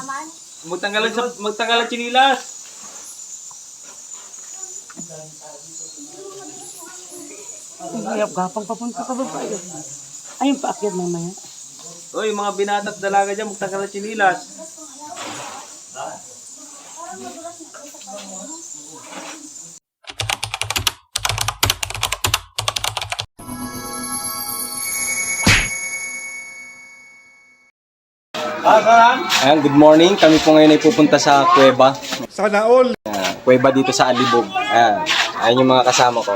Magtanggal ang chinilas. Ang gapang papunta ka ba pa yun? Ayun, paakyat mamaya. Oy, mga binata at dalaga dyan, magtanggal ang chinilas. Ayan, good morning. Kami po ngayon ay pupunta sa kuweba. Sana all. Kuweba dito sa Alibog. Ayan. Ayan yung mga kasama ko.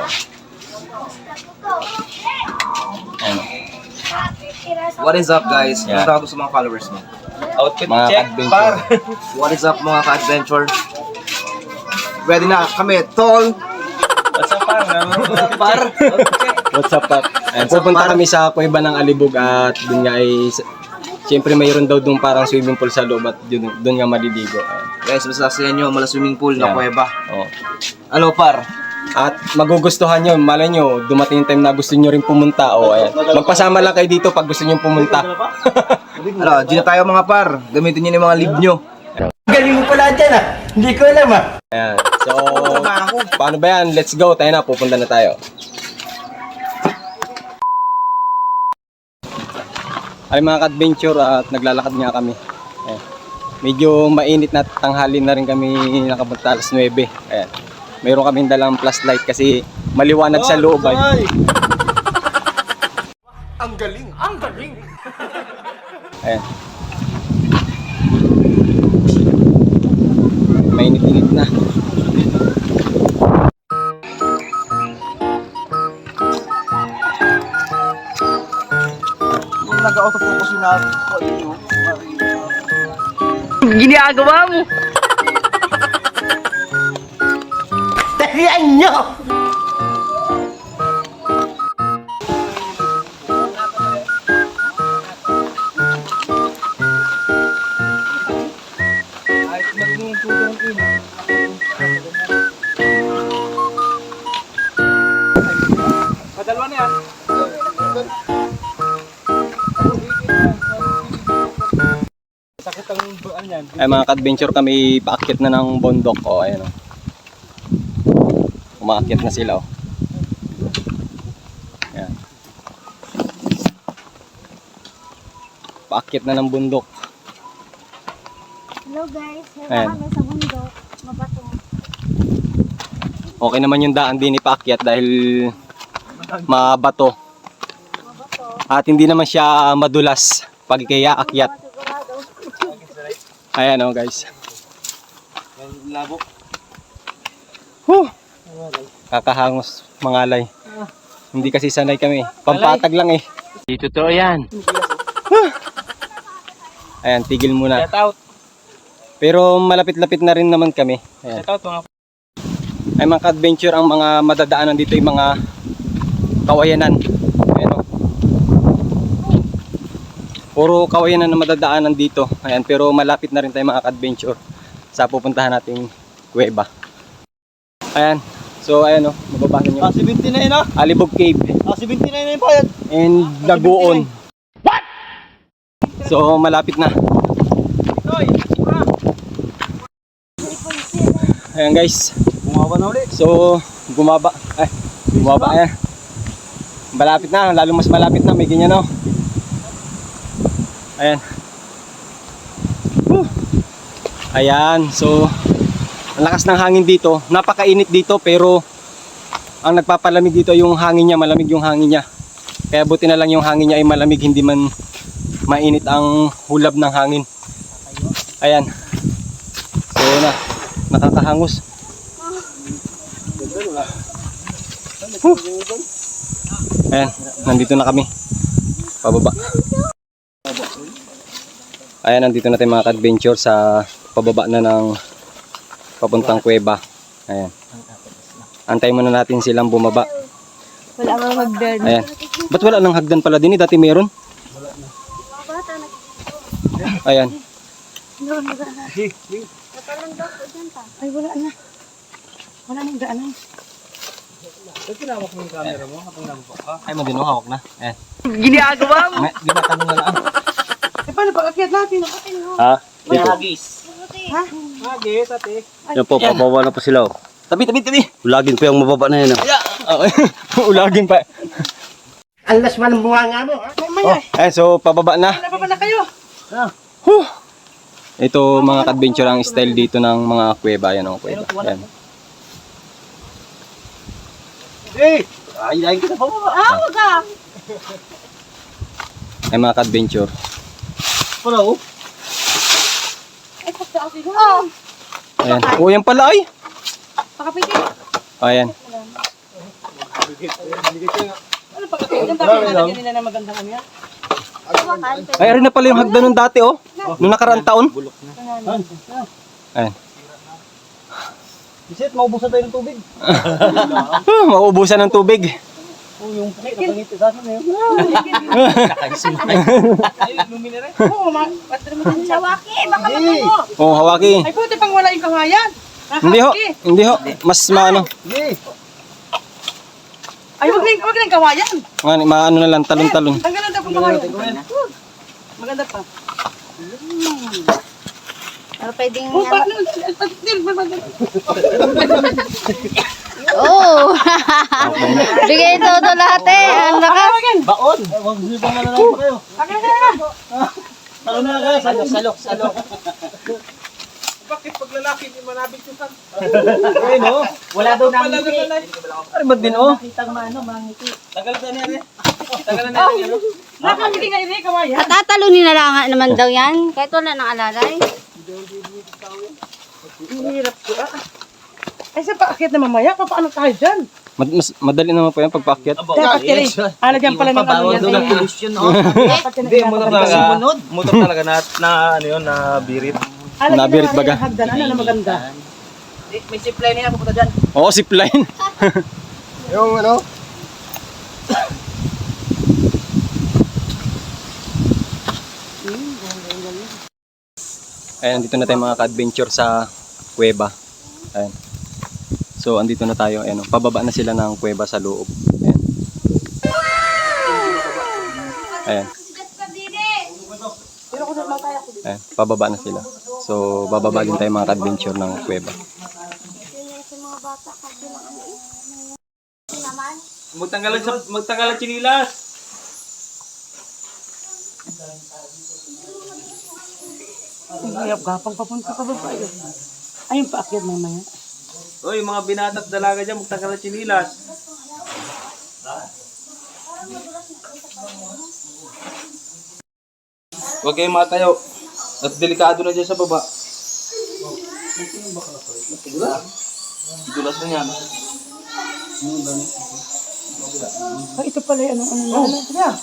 Ayan. What is up, guys? Yeah. Punta ako sa mga followers mo. Outfit Mga check, adventure. par. What is up, mga ka-adventure? Ready na kami, tol! What's up, par? Par? What's up, Pat? Ayan, pupunta kami sa kuweba ng Alibog at dun nga ay... Siyempre mayroon daw dun parang swimming pool sa loob at dun nga maliligo. Ayan. Guys, basta sa inyo, mala swimming pool na Yeah. kuweba. Oh. Ano, par? At magugustuhan nyo, malay nyo, dumating yung time na gusto nyo rin pumunta. O, ayan. Magpasama lang kayo dito pag gusto nyo pumunta. Ano, di na tayo mga par. Gamitin nyo yung mga leave nyo. Galing mo pala dyan ah. Hindi ko alam ah. Ayan. So, paano ba yan? Let's go. Tayo na, pupunta na tayo. Ay mga ka-adventure at naglalakad nga kami. Ayan. Medyo mainit na tanghali na rin kami nakapunta alas 9. Ayan. Mayroon kaming dalang flashlight kasi maliwanag sa loob. Ay. Ang galing! Ang galing! Ayan. Mainit-init na. Kung nag-autofocus yun na ako, Ginagawa mo. Tarihan nyo! Padalwa na yan. Sakit ang buwan yan. Ay mga ka-adventure kami paakyat na ng bundok. O, ayan o. Umaakyat na sila o. Ayan. Paakyat na ng bundok. Hello guys, Ayan. kami sa bundok, mabato. Okay naman yung daan din ipaakyat dahil mabato. At hindi naman siya madulas pag kaya akyat. Sigurado. Ayan o guys. Labo. Kakahangos mangalay. Hindi kasi sanay kami. Pampatag lang eh. Dito to yan. Ayan, tigil muna. Shout out. Pero malapit-lapit na rin naman kami. Ayan. Shout out mga Ay mga ka-adventure, ang mga madadaanan dito yung mga kawayanan. Ayan o. Puro kawayanan na madadaanan dito. Ayan, pero malapit na rin tayo mga ka-adventure sa pupuntahan nating kuweba. Ayan. So ayan o, mababasa nyo. 70 na yun ah. Alibog Cave 70 na yun yung payat. and Lagoon. What? So malapit na. Ayan guys. Bumaba na ulit. So bumaba. Ay, bumaba ayan. Malapit na, lalo mas malapit na, may ganyan o. Ayan. Ayan, so ang lakas ng hangin dito. Napakainit dito pero ang nagpapalamig dito yung hangin niya, malamig yung hangin niya. Kaya buti na lang yung hangin niya ay malamig, hindi man mainit ang hulab ng hangin. Ayan. So nakakahangos. Ayan, nandito na kami. Pababa. Ayan, nandito na tayo mga ka-adventure sa pababa na ng papuntang kuweba. Ayan. Antayin muna natin silang bumaba. Wala nga magdad. Ayan. Ba't wala nang hagdan pala din? Dati meron. Ayan. Doon, wala na. Natalang daw po dyan pa. Ay, wala na. Wala nang daanan. Ba't kinawak mo yung camera mo habang nababa ka? Ay, madino, hawak na. Ayan. Ginagawa mo. Di ba tanong na lang? Eh, paano pag-akyat natin? Ha? Hagis. Hagis, ate. Yan po, pabawa na po sila. Oh. Tabi. Ulagin po yung mababa na yan. Oh. Ulagin pa. Alas man ang bunga nga mo. Oh, so pababa na. Pababa na kayo. Huh. Ito mga ka-adventure ang style dito ng mga kuweba. Yan ang kuweba. Yan. Ay, kita pa mo. Wag ka. Ay mga ka-adventure. Ano? Ay, pagka ako. Oh. Ayan. Oh, yan pala ay. Pakapiti. Ayan. Ano pakapiti? Ang dami na lagyan nila na magandang ano yan. Ay, rin na pala yung hagdan ng dati oh. Noong nakaraang taon. Ayan. Isit, maubusan tayo ng tubig. Mauubusan ng tubig. Oh, yung nakangiti sa akin na yun. Ay, luminere. Oo, Lawaki, baka magulo. Oh, hawaki. Ay, puti pang wala yung kawayan. Hindi ho. Mas maano. Ay, wag na yung kawayan. Maano na lang, talon-talon. Ang ganda pang kawayan. Maganda pa. Pero pwedeng... Oh, Oh! Bigay todo lahat eh. Ang lakas. Baon. Huwag sipang na lang pa kayo. Talon na kayo. Salok. Bakit pag lalaki hindi manabit yung san? Ayun o. Wala daw namin ngiti. Ay, ba't din oh? Tagal na niya rin. Tagal na niya rin. Nakangiti nga yun eh, kawayan. Tatatalunin na lang naman daw yan. Kahit wala nang alalay. Hirap ko Ay, sa paakit na mamaya, paano tayo dyan? Madali naman po yan pagpaakyat. Dapat yan eh. Alagyan pala ng ano yan. pollution, oh. Hindi, motor talaga na ano yun, na birit. Nabirit baga. Hagdan, ano na maganda. May supply na yan, pupunta dyan. Oo, zipline. Yung ano? Ayan, andito na tayo mga ka-adventure sa kuweba. Ayan. So, andito na tayo. Ayan, pababa na sila ng kuweba sa loob. Ayan. Ayan. Ayan, pababa na sila. So, bababa din tayo mga ka-adventure ng kuweba. Magtanggalan chinilas. Hirap gapang papunta pa ba tayo? Ayun, paakyat mamaya. Oy, mga binata at dalaga dyan, magtanggalan chinilas. Huwag kayong matayo. At delikado na dyan sa baba. Dulas na yan. Ay, ito pala yung ano. Yeah.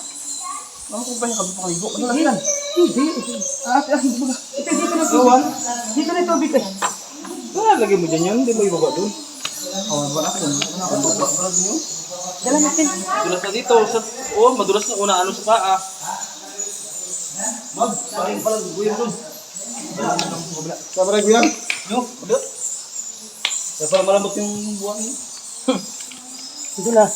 Ano kung ba yung kabipakaligo? Ano lang yan? Hindi. Ito dito na tubig. Dito na tubig eh. Lagay mo dyan yan, hindi mo ibaba doon. Dala natin. Dulas na dito. Madulas na una ano sa paa. Parang pala guyam doon. Sabay guyam? Yung, madot. Kaya parang malambot yung buwan niyo. Ito na.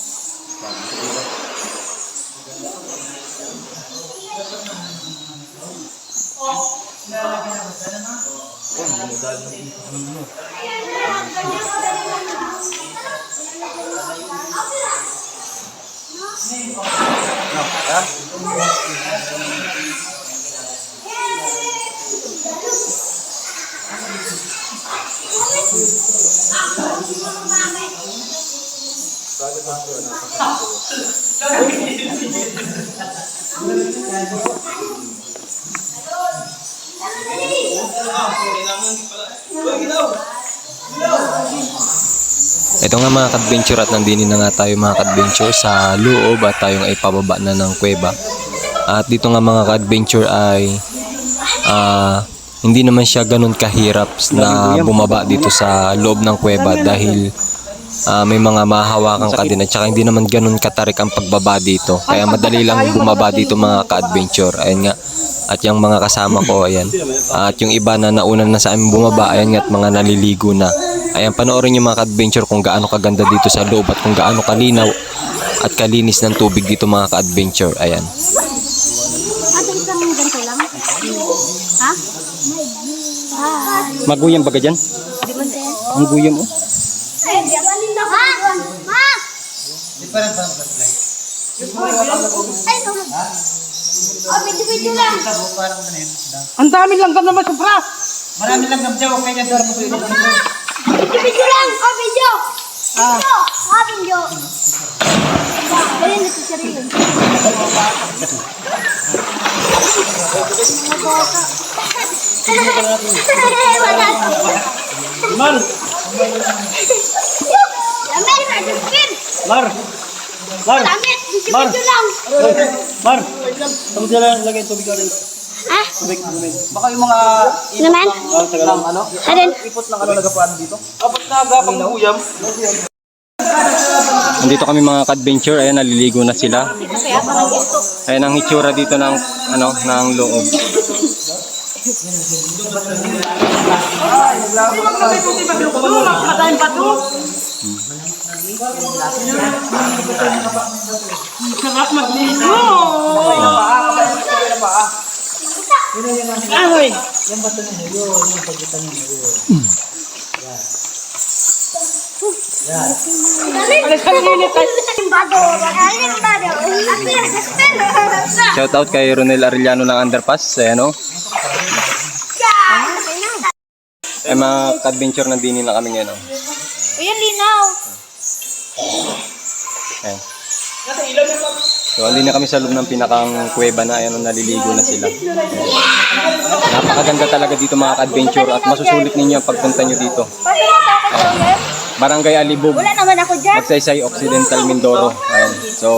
Ito nga mga ka-adventure at nandini na nga tayo mga ka-adventure sa loob at tayong ay pababa na ng kuweba. At dito nga mga ka-adventure ay hindi naman siya ganun kahirap na bumaba dito sa loob ng kuweba dahil may mga mahahawakan ka din at saka hindi naman ganun katarik ang pagbaba dito. Kaya madali lang bumaba dito mga ka-adventure. Ayan nga. At yung mga kasama ko, ayan. At yung iba na nauna na sa amin bumaba, ayan nga at mga naliligo na. Ayan, panoorin nyo mga ka-adventure kung gaano kaganda dito sa loob at kung gaano kalinaw at kalinis ng tubig dito mga ka-adventure. Ayan. Ito isang ganito lang? Ha? Maguyam baga dyan? Ang guyam oh. Ang dami langgam naman sobra. Marami lang gamjaw, kaya niya dara mo ito. Video lang! Oh, video! Video! Oh, video! Ayun, nasasari yun. Wala. Mar! Damit, nagpipin! Mar! Mar! Damit, video lang! Mar! Tunggu sila lagay tubig ka rin. Ah? Tubig, tubig. Baka yung mga Naman? lang ano? Alin? Ipot lang ano nagapaan dito? Dapat na agapang uyam. Nandito kami mga ka-adventure. Ayan, naliligo na sila. Ayan ang itsura dito ng, ano, ng loob. Makakain pa to. Sarap magligo. Ahoy. Shout out kay Ronel Arellano ng Underpass. Ayan o. Ay mga ka-adventure, nandini na kami ngayon. Ayan, linaw. Ayan. So, andin na kami sa loob ng pinakang kuweba na. Ayan, naliligo na sila. Ayan. Napakaganda talaga dito mga ka-adventure at masusulit ninyo ang pagpunta nyo dito. Barangay Alibog, Wala naman ako dyan. Magsaysay Occidental, Mindoro. Ayan. So,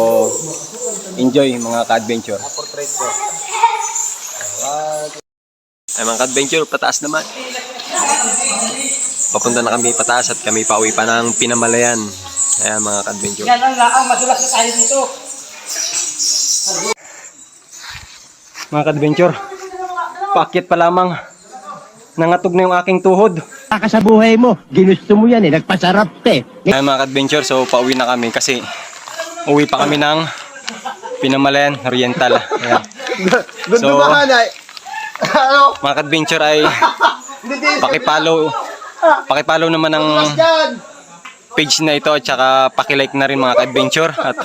enjoy mga ka-adventure. Ay mga ka-adventure, pataas naman. Papunta na kami pataas at kami pauwi pa ng Pinamalayan. Ayan mga ka-adventure. Yan ang laang madulas na tayo dito. Mga ka-adventure, paakyat pa lamang. Nangatog na yung aking tuhod. Ka sa buhay mo. Ginusto mo yan eh. Nagpasarap eh. Ay mga ka-adventure, so pauwi na kami kasi uwi pa kami ng Pinamalayan Oriental. Ayan. So, mga ka-adventure ay pakipollow naman ang page na ito at saka pakilike na rin mga ka-adventure at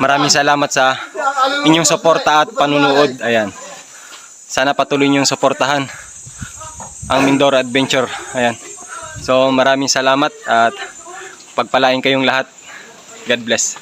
maraming salamat sa inyong suporta at panunood. Ayan. Sana patuloy niyong suportahan ang Mindoro Adventure. Ayan. So maraming salamat at pagpalain kayong lahat. God bless.